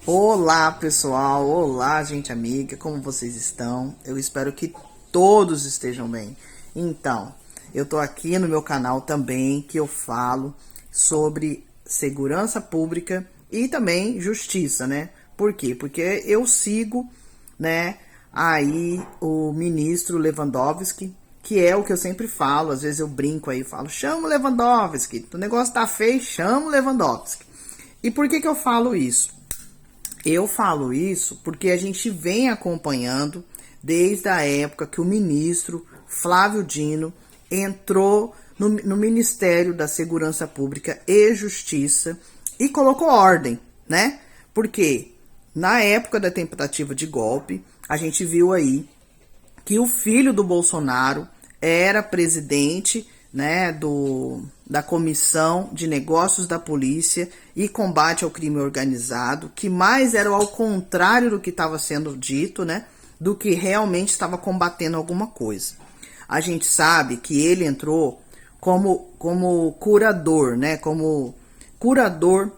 Olá pessoal, olá gente amiga, como vocês estão? Eu espero que todos estejam bem. Então, eu tô aqui no meu canal também que eu falo sobre segurança pública e também justiça, né? Por quê? Porque eu sigo, né, aí o ministro Lewandowski, que é o que eu sempre falo, às vezes eu brinco aí, falo, chama o Lewandowski, o negócio tá feio, chama o Lewandowski. E por que eu falo isso? Eu falo isso porque a gente vem acompanhando desde a época que o ministro Flávio Dino entrou no Ministério da Segurança Pública e Justiça e colocou ordem, né? Porque na época da tentativa de golpe, a gente viu aí que o filho do Bolsonaro era presidente, né, da Comissão de Negócios da Polícia e Combate ao Crime Organizado, que mais era ao contrário do que estava sendo dito, né, do que realmente estava combatendo alguma coisa. A gente sabe que ele entrou como curador, né, como curador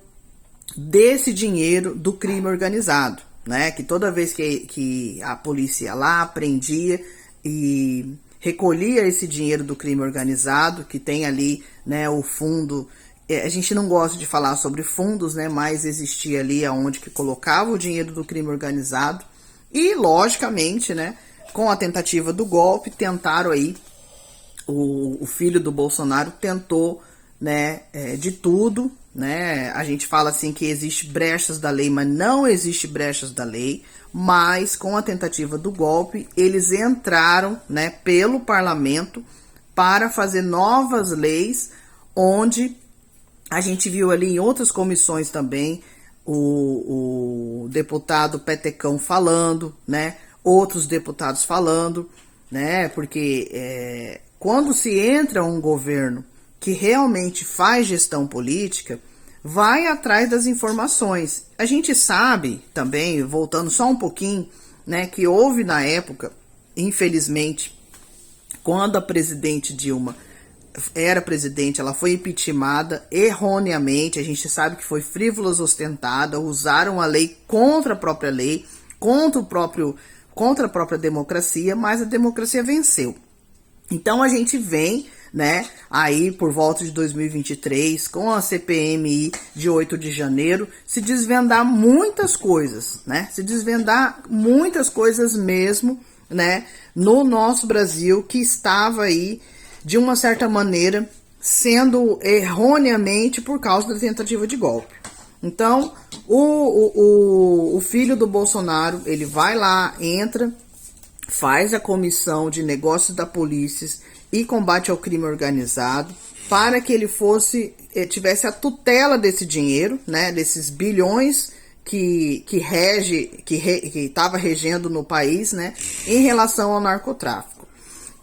desse dinheiro do crime organizado, né? Que toda vez que a polícia ia lá, prendia e recolhia esse dinheiro do crime organizado, que tem ali, né, o fundo. A gente não gosta de falar sobre fundos, né? Mas existia ali aonde que colocava o dinheiro do crime organizado. E, logicamente, né, com a tentativa do golpe, tentaram aí, o filho do Bolsonaro tentou, né, de tudo, né? A gente fala assim que existe brechas da lei, mas não existe brechas da lei. Mas com a tentativa do golpe, eles entraram, né, pelo parlamento para fazer novas leis, onde a gente viu ali em outras comissões também o deputado Petecão falando, né, outros deputados falando, né, porque quando se entra um governo que realmente faz gestão política, vai atrás das informações. A gente sabe também, voltando só um pouquinho, né, que houve na época, infelizmente, quando a presidente Dilma era presidente, ela foi impeachmentada erroneamente, a gente sabe que foi frívola, ostentada, usaram a lei contra a própria lei, contra a própria democracia, mas a democracia venceu. Então a gente vem, né, aí por volta de 2023, com a CPMI de 8 de janeiro, se desvendar muitas coisas, né, se desvendar muitas coisas mesmo, né, no nosso Brasil, que estava aí, de uma certa maneira, sendo erroneamente por causa da tentativa de golpe. Então, o filho do Bolsonaro, ele vai lá, entra, faz a comissão de negócios da polícia e combate ao crime organizado para que ele tivesse a tutela desse dinheiro, né, desses bilhões que estava regendo no país, né, em relação ao narcotráfico.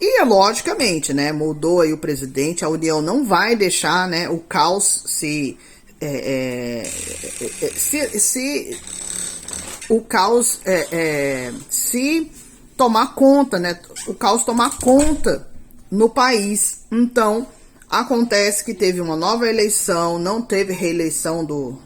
E o né, mudou aí o presidente, a União não vai deixar, né, o caos se o caos se tomar conta, né? O caos tomar conta no país. Então, acontece que teve uma nova eleição, não teve reeleição do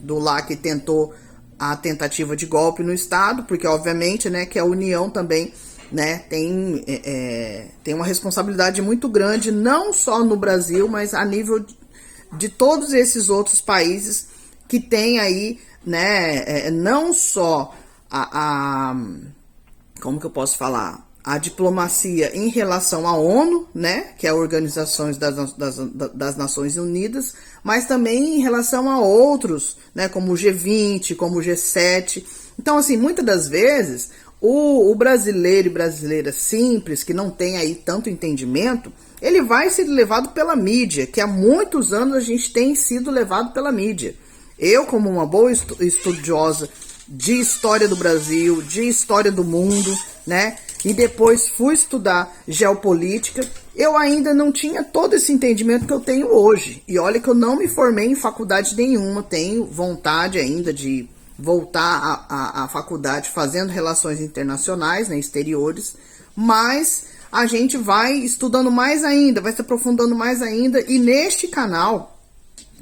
lá que tentou a tentativa de golpe no Estado, porque obviamente, né, que a União também, né, tem uma responsabilidade muito grande, não só no Brasil, mas a nível de todos esses outros países que tem aí, né, não só como que eu posso falar? A diplomacia em relação à ONU, né, que é a Organização das Nações Unidas, mas também em relação a outros, né, como o G20, como o G7. Então, assim, muitas das vezes, o brasileiro e brasileira simples, que não tem aí tanto entendimento, ele vai ser levado pela mídia, que há muitos anos a gente tem sido levado pela mídia. Eu, como uma boa estudiosa de história do Brasil, de história do mundo, né? E depois fui estudar geopolítica, eu ainda não tinha todo esse entendimento que eu tenho hoje. E olha que eu não me formei em faculdade nenhuma, tenho vontade ainda de voltar à faculdade fazendo relações internacionais, né, exteriores, mas a gente vai estudando mais ainda, vai se aprofundando mais ainda, e neste canal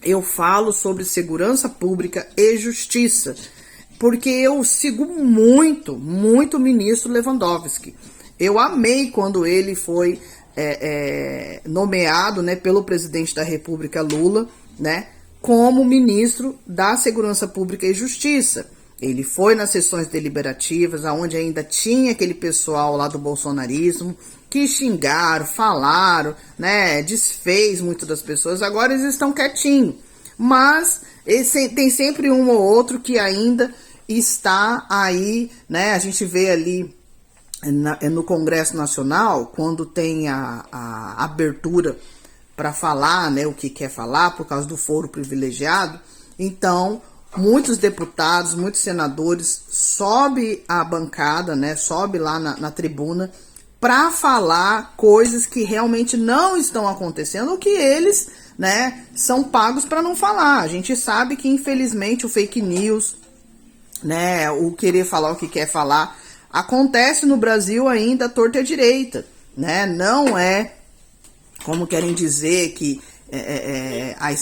eu falo sobre segurança pública e justiça, porque eu sigo muito, muito o ministro Lewandowski. Eu amei quando ele foi nomeado, né, pelo presidente da República Lula, né, como ministro da Segurança Pública e Justiça. Ele foi nas sessões deliberativas, onde ainda tinha aquele pessoal lá do bolsonarismo, que xingaram, falaram, né, desfez muito das pessoas, agora eles estão quietinhos. Mas tem sempre um ou outro que ainda está aí, né, a gente vê ali no Congresso Nacional, quando tem a abertura para falar, né, o que quer falar, por causa do foro privilegiado, então muitos deputados, muitos senadores sobe a bancada, né, sobe lá na tribuna para falar coisas que realmente não estão acontecendo, ou que eles, né, são pagos para não falar. A gente sabe que infelizmente o fake news, né, o querer falar o que quer falar, acontece no Brasil ainda à torta e à direita, né? Não é como querem dizer que a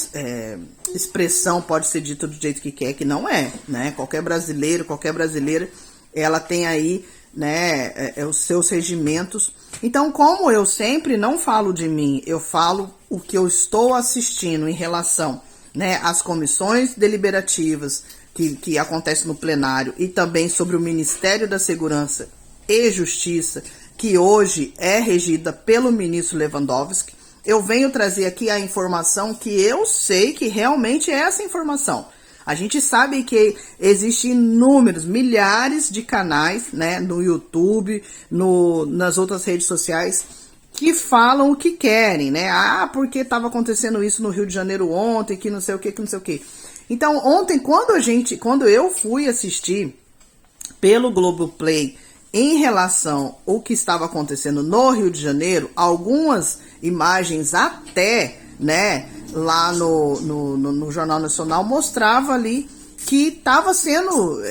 expressão pode ser dita do jeito que quer, que não é, né? Qualquer brasileiro, qualquer brasileira, ela tem aí, né, os seus regimentos. Então, como eu sempre não falo de mim, eu falo o que eu estou assistindo em relação, né, às comissões deliberativas que acontece no plenário, e também sobre o Ministério da Segurança e Justiça, que hoje é regida pelo ministro Lewandowski. Eu venho trazer aqui a informação que eu sei que realmente é essa informação. A gente sabe que existem inúmeros, milhares de canais, né, no YouTube, nas outras redes sociais, que falam o que querem, né? Ah, porque estava acontecendo isso no Rio de Janeiro ontem, que não sei o que, que não sei o que. Então, ontem, quando eu fui assistir pelo Globoplay em relação ao que estava acontecendo no Rio de Janeiro, algumas imagens até, né, lá no Jornal Nacional mostrava ali que estava sendo,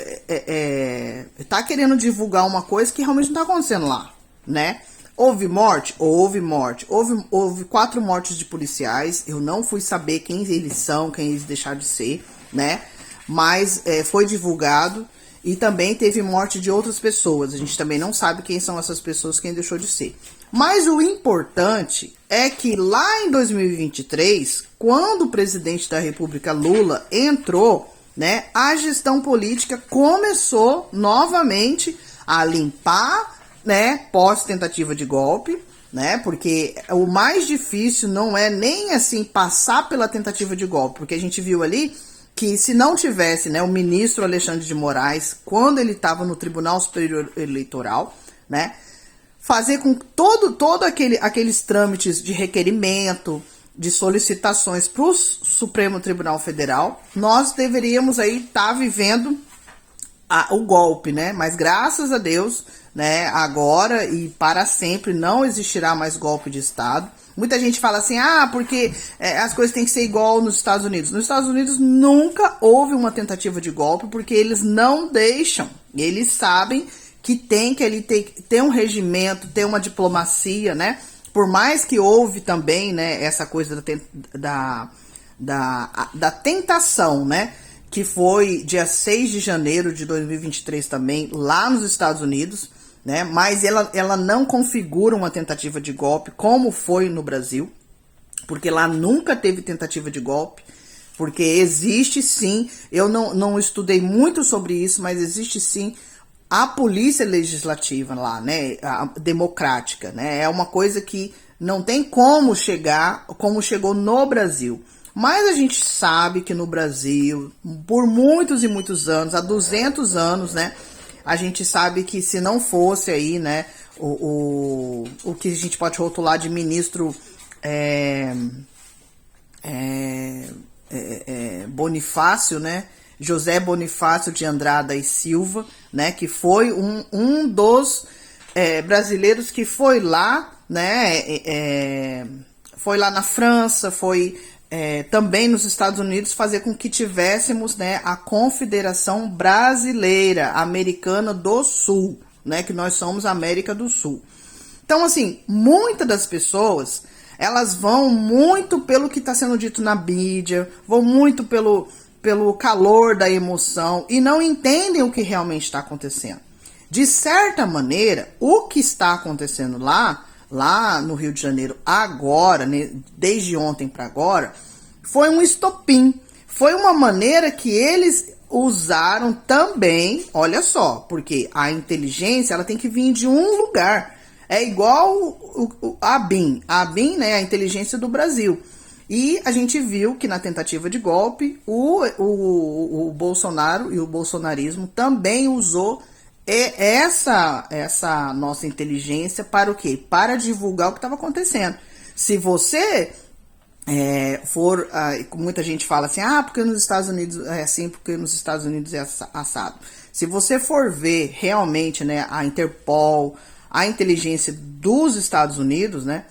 tá querendo divulgar uma coisa que realmente não está acontecendo lá, né? Houve morte? Houve morte. Houve 4 mortes de policiais. Eu não fui saber quem eles são, quem eles deixaram de ser, né? Mas foi divulgado. E também teve morte de outras pessoas. A gente também não sabe quem são essas pessoas, quem deixou de ser. Mas o importante é que lá em 2023, quando o presidente da República Lula entrou, né, a gestão política começou novamente a limpar, né, pós-tentativa de golpe, né, porque o mais difícil não é nem assim passar pela tentativa de golpe, porque a gente viu ali que se não tivesse, né, o ministro Alexandre de Moraes, quando ele estava no Tribunal Superior Eleitoral, né, fazer com todo aqueles trâmites de requerimento, de solicitações para o Supremo Tribunal Federal, nós deveríamos aí estar vivendo o golpe, né? Mas graças a Deus, né, agora e para sempre não existirá mais golpe de Estado. Muita gente fala assim, porque as coisas têm que ser igual nos Estados Unidos. Nos Estados Unidos nunca houve uma tentativa de golpe, porque eles não deixam. Eles sabem que tem que ali ter um regimento, ter uma diplomacia, né? Por mais que houve também, né, essa coisa da tentação, né? Que foi dia 6 de janeiro de 2023 também, lá nos Estados Unidos, né? Mas ela não configura uma tentativa de golpe como foi no Brasil, porque lá nunca teve tentativa de golpe, porque existe sim, eu não estudei muito sobre isso, mas existe sim a polícia legislativa lá, né? A democrática, né? É uma coisa que não tem como chegar como chegou no Brasil. Mas a gente sabe que no Brasil, por muitos e muitos anos, há 200 anos, né? A gente sabe que se não fosse aí, né, o que a gente pode rotular de ministro Bonifácio, né? José Bonifácio de Andrada e Silva, né? Que foi um dos brasileiros que foi lá, né? Foi lá na França, foi também nos Estados Unidos, fazer com que tivéssemos, né, a Confederação Brasileira Americana do Sul, né, que nós somos a América do Sul. Então, assim, muitas das pessoas elas vão muito pelo que está sendo dito na mídia, vão muito pelo calor da emoção e não entendem o que realmente está acontecendo. De certa maneira, o que está acontecendo lá no Rio de Janeiro agora, né, desde ontem para agora, foi um estopim. Foi uma maneira que eles usaram também, olha só, porque a inteligência ela tem que vir de um lugar. É igual a ABIN. A ABIN, né, é a inteligência do Brasil. E a gente viu que na tentativa de golpe, o Bolsonaro e o bolsonarismo também usou essa nossa inteligência para o quê? Para divulgar o que estava acontecendo. Se você muita gente fala assim, porque nos Estados Unidos é assim, porque nos Estados Unidos é assado. Se você for ver realmente, né, a Interpol, a inteligência dos Estados Unidos, né,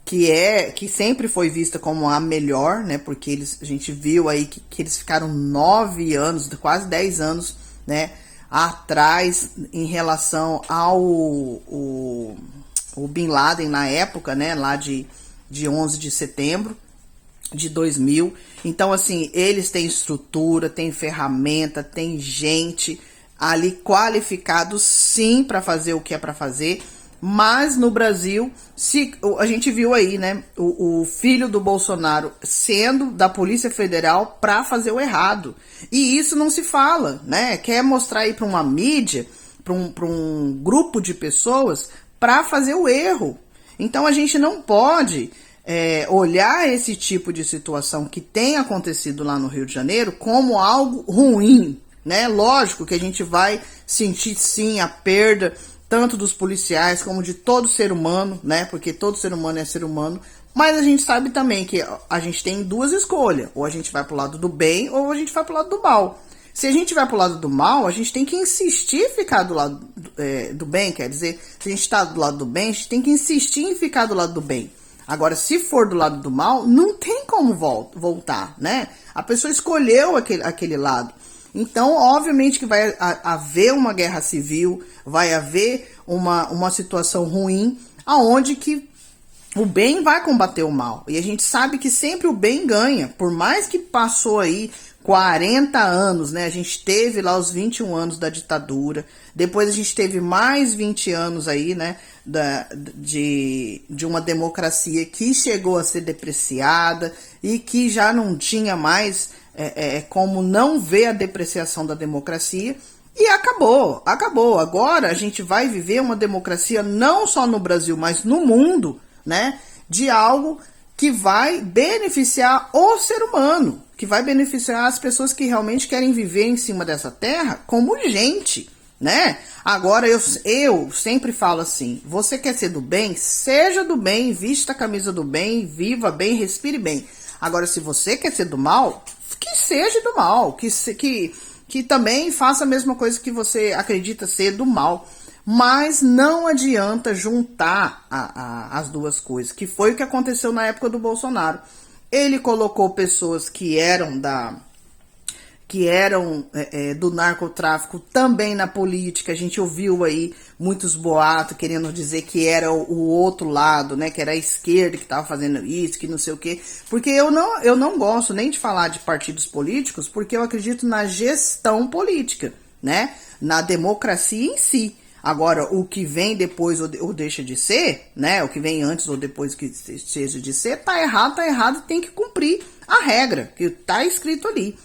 que sempre foi vista como a melhor, né, porque a gente viu aí que eles ficaram 9 anos, quase 10 anos, né, atrás em relação o Bin Laden na época, né, lá de 11 de setembro de 2000. Então, assim, eles têm estrutura, têm ferramenta, têm gente ali qualificado, sim, para fazer o que é para fazer. Mas no Brasil, a gente viu aí, né, o filho do Bolsonaro sendo da Polícia Federal para fazer o errado. E isso não se fala, né? Quer mostrar aí para uma mídia, para um grupo de pessoas, para fazer o erro. Então a gente não pode olhar esse tipo de situação que tem acontecido lá no Rio de Janeiro como algo ruim, né? Lógico que a gente vai sentir sim a perda tanto dos policiais como de todo ser humano, né? Porque todo ser humano é ser humano. Mas a gente sabe também que a gente tem duas escolhas. Ou a gente vai pro lado do bem, ou a gente vai pro lado do mal. Se a gente vai pro lado do mal, a gente tem que insistir em ficar do lado do bem. Quer dizer, se a gente tá do lado do bem, a gente tem que insistir em ficar do lado do bem. Agora, se for do lado do mal, não tem como voltar, né? A pessoa escolheu aquele lado. Então, obviamente que vai haver uma guerra civil, vai haver uma situação ruim, aonde que o bem vai combater o mal. E a gente sabe que sempre o bem ganha, por mais que passou aí 40 anos, né? A gente teve lá os 21 anos da ditadura, depois a gente teve mais 20 anos aí, né? De uma democracia que chegou a ser depreciada e que já não tinha mais como não ver a depreciação da democracia. E acabou. Agora a gente vai viver uma democracia não só no Brasil, mas no mundo, né? De algo que vai beneficiar o ser humano, que vai beneficiar as pessoas que realmente querem viver em cima dessa terra como gente, né? Agora eu sempre falo assim, você quer ser do bem? Seja do bem, vista a camisa do bem, viva bem, respire bem. Agora, se você quer ser do mal, que seja do mal, que também faça a mesma coisa que você acredita ser do mal. Mas não adianta juntar as duas coisas, que foi o que aconteceu na época do Bolsonaro. Ele colocou pessoas que eram do narcotráfico também na política. A gente ouviu aí muitos boatos querendo dizer que era o outro lado, né? Que era a esquerda que estava fazendo isso, que não sei o quê. Porque eu não gosto nem de falar de partidos políticos, porque eu acredito na gestão política, né? Na democracia em si. Agora, o que vem depois ou deixa de ser, né? O que vem antes ou depois que seja de ser, tá errado, tem que cumprir a regra que tá escrito ali.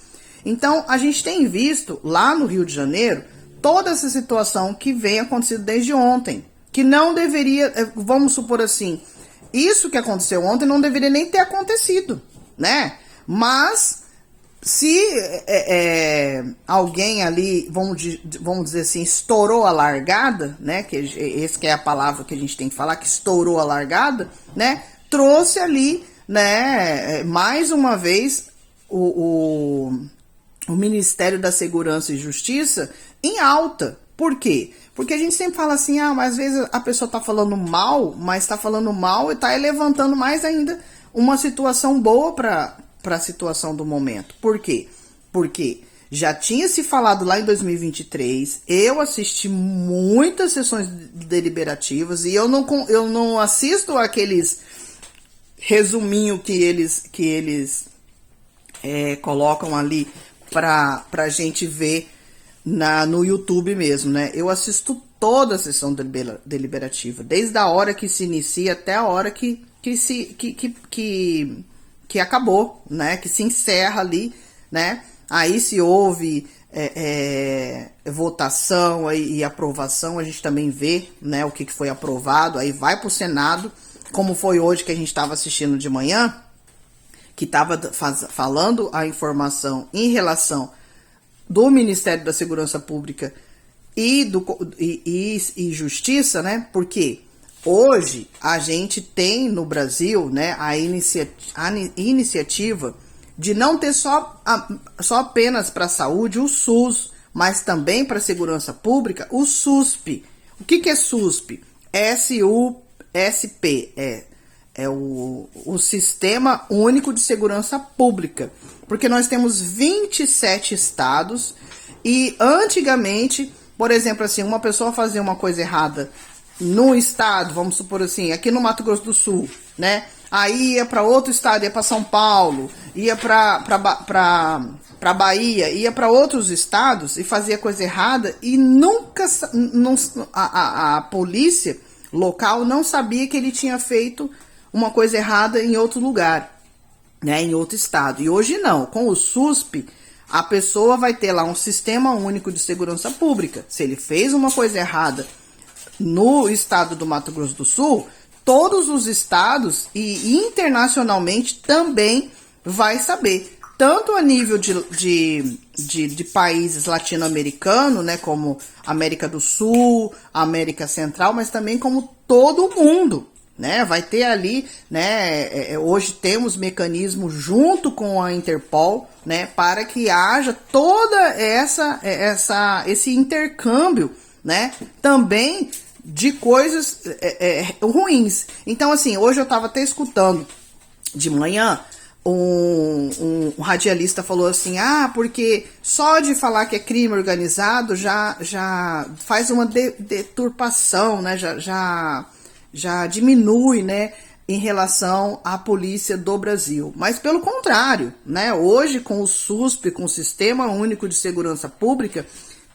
Então, a gente tem visto lá no Rio de Janeiro toda essa situação que vem acontecendo desde ontem, que não deveria, vamos supor assim, isso que aconteceu ontem não deveria nem ter acontecido, né? Mas se alguém ali, vamos dizer assim, estourou a largada, né? Essa que é a palavra que a gente tem que falar, que estourou a largada, né? Trouxe ali, né? Mais uma vez o Ministério da Segurança e Justiça em alta. Por quê? Porque a gente sempre fala assim, mas às vezes a pessoa tá falando mal, mas tá falando mal e tá levantando mais ainda uma situação boa para a situação do momento. Por quê? Porque já tinha se falado lá em 2023, eu assisti muitas sessões deliberativas e eu não assisto aqueles resuminho que eles colocam ali pra gente ver no YouTube mesmo, né? Eu assisto toda a sessão deliberativa, desde a hora que se inicia até a hora que acabou, né? Que se encerra ali, né? Aí se houve votação e aprovação, a gente também vê, né, o que foi aprovado, aí vai para o Senado, como foi hoje que a gente estava assistindo de manhã, que estava falando a informação em relação do Ministério da Segurança Pública e Justiça, né? Porque hoje a gente tem no Brasil, né, a iniciativa de não ter só apenas para a saúde o SUS, mas também para a segurança pública o SUSP. O que é SUSP? SUSP é o Sistema Único de Segurança Pública, porque nós temos 27 estados e antigamente, por exemplo, assim, uma pessoa fazia uma coisa errada no estado, vamos supor assim, aqui no Mato Grosso do Sul, né? Aí ia para outro estado, ia para São Paulo, ia para Bahia, ia para outros estados e fazia coisa errada e nunca a polícia local não sabia que ele tinha feito uma coisa errada em outro lugar, né, em outro estado. E hoje não, com o SUSP, a pessoa vai ter lá um Sistema Único de Segurança Pública. Se ele fez uma coisa errada no estado do Mato Grosso do Sul, todos os estados e internacionalmente também vai saber, tanto a nível de países latino-americanos, né, como América do Sul, América Central, mas também como todo mundo, né, vai ter ali, né, hoje temos mecanismos junto com a Interpol, né, para que haja toda esse intercâmbio, né, também de coisas ruins. Então, assim, hoje eu estava até escutando de manhã, um radialista falou assim, porque só de falar que é crime organizado já faz uma deturpação, né, já diminui, né, em relação à polícia do Brasil. Mas pelo contrário, né, hoje com o SUSP, com o Sistema Único de Segurança Pública,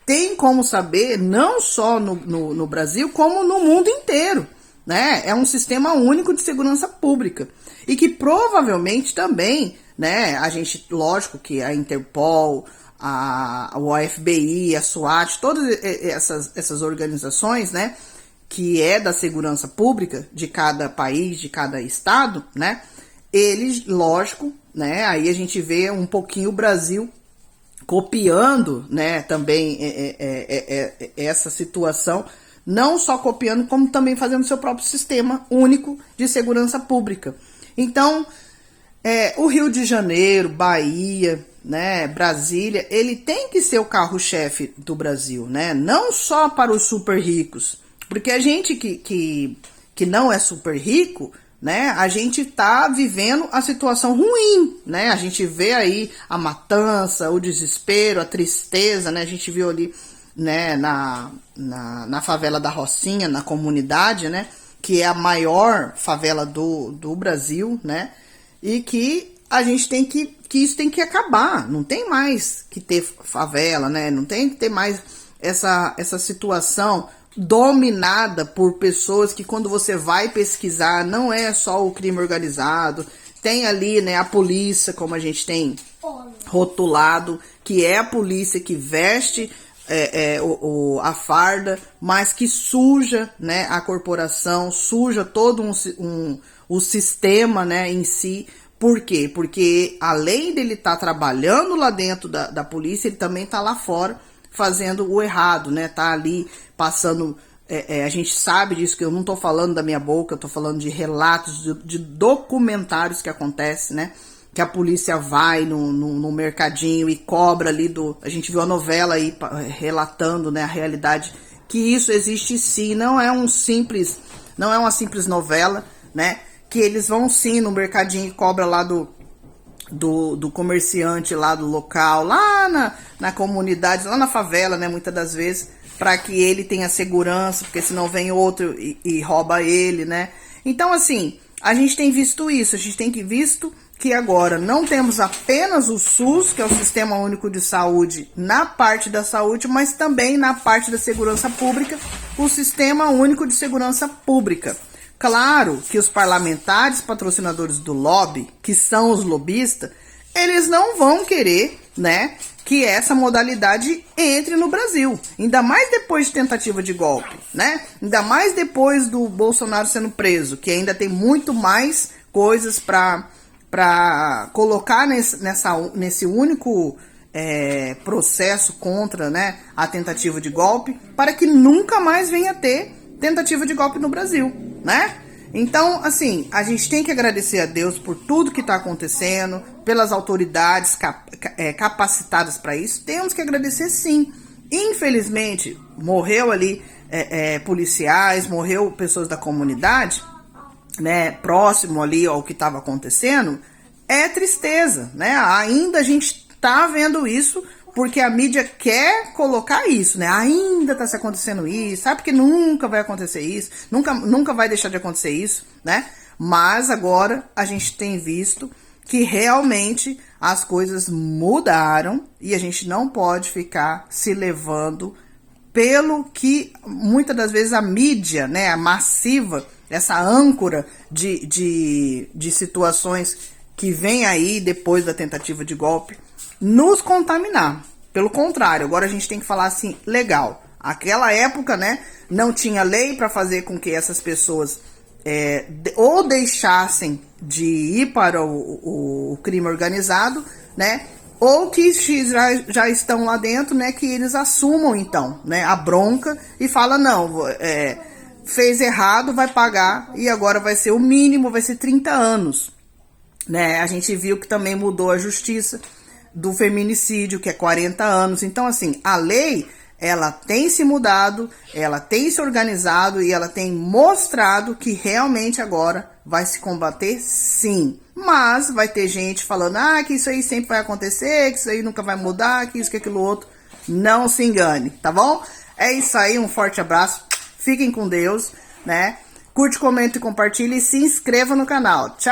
tem como saber, não só no Brasil, como no mundo inteiro, né? É um sistema único de segurança pública. E que provavelmente também, né, a gente, lógico que a Interpol, o FBI, a SWAT, todas essas organizações, né, que é da segurança pública de cada país, de cada estado, né, eles, lógico, né, aí a gente vê um pouquinho o Brasil copiando, né, também essa situação, não só copiando, como também fazendo seu próprio sistema único de segurança pública. Então, o Rio de Janeiro, Bahia, né, Brasília, ele tem que ser o carro-chefe do Brasil, né, não só para os super ricos, porque a gente que não é super rico, né, a gente tá vivendo a situação ruim, né, a gente vê aí a matança, o desespero, a tristeza, né, a gente viu ali, né, na favela da Rocinha, na comunidade, né, que é a maior favela do Brasil, né, e que a gente tem que isso tem que acabar, não tem mais que ter favela, né, não tem que ter mais essa situação dominada por pessoas que quando você vai pesquisar não é só o crime organizado, tem ali, né, a polícia, como a gente tem rotulado, que é a polícia que veste a farda, mas que suja, né, a corporação, suja todo o sistema, né, em si. Por quê? Porque além dele estar trabalhando lá dentro da polícia, ele também está lá fora fazendo o errado, né? Tá ali passando, a gente sabe disso, que eu não tô falando da minha boca, eu tô falando de relatos, de documentários que acontecem, né? Que a polícia vai no mercadinho e cobra ali a gente viu a novela aí relatando, né, a realidade, que isso existe sim, não é uma simples novela, né? Que eles vão sim no mercadinho e cobra lá do comerciante lá do local, lá na comunidade, lá na favela, né, muitas das vezes, para que ele tenha segurança, porque senão vem outro e rouba ele, né. Então, assim, a gente tem visto isso, a gente tem visto que agora não temos apenas o SUS, que é o Sistema Único de Saúde, na parte da saúde, mas também na parte da segurança pública, o Sistema Único de Segurança Pública. Claro que os parlamentares patrocinadores do lobby, que são os lobistas, eles não vão querer, né, que essa modalidade entre no Brasil. Ainda mais depois de tentativa de golpe, né? Ainda mais depois do Bolsonaro sendo preso, que ainda tem muito mais coisas para colocar nesse único processo contra, né, a tentativa de golpe, para que nunca mais venha a ter tentativa de golpe no Brasil, né? Então, assim, a gente tem que agradecer a Deus por tudo que está acontecendo, pelas autoridades capacitadas para isso. Temos que agradecer, sim. Infelizmente, morreu ali policiais, morreu pessoas da comunidade, né, próximo ali ao que estava acontecendo. É tristeza, né? Ainda a gente está vendo isso, porque a mídia quer colocar isso, né? Ainda tá se acontecendo isso, sabe que nunca vai acontecer isso, nunca vai deixar de acontecer isso, né? Mas agora a gente tem visto que realmente as coisas mudaram e a gente não pode ficar se levando pelo que muitas das vezes a mídia, né, a massiva, essa âncora de situações que vem aí depois da tentativa de golpe, nos contaminar. Pelo contrário, agora a gente tem que falar assim, legal. Aquela época, né, não tinha lei para fazer com que essas pessoas ou deixassem de ir para o crime organizado, né, ou que já estão lá dentro, né, que eles assumam então, né, a bronca e fala não, fez errado, vai pagar e agora vai ser o mínimo, vai ser 30 anos, né? A gente viu que também mudou a justiça do feminicídio, que é 40 anos. Então, assim, a lei, ela tem se mudado, ela tem se organizado e ela tem mostrado que realmente agora vai se combater, sim. Mas vai ter gente falando, que isso aí sempre vai acontecer, que isso aí nunca vai mudar, que isso, que aquilo outro. Não se engane, tá bom? É isso aí, um forte abraço. Fiquem com Deus, né? Curte, comenta e compartilhe e se inscreva no canal. Tchau!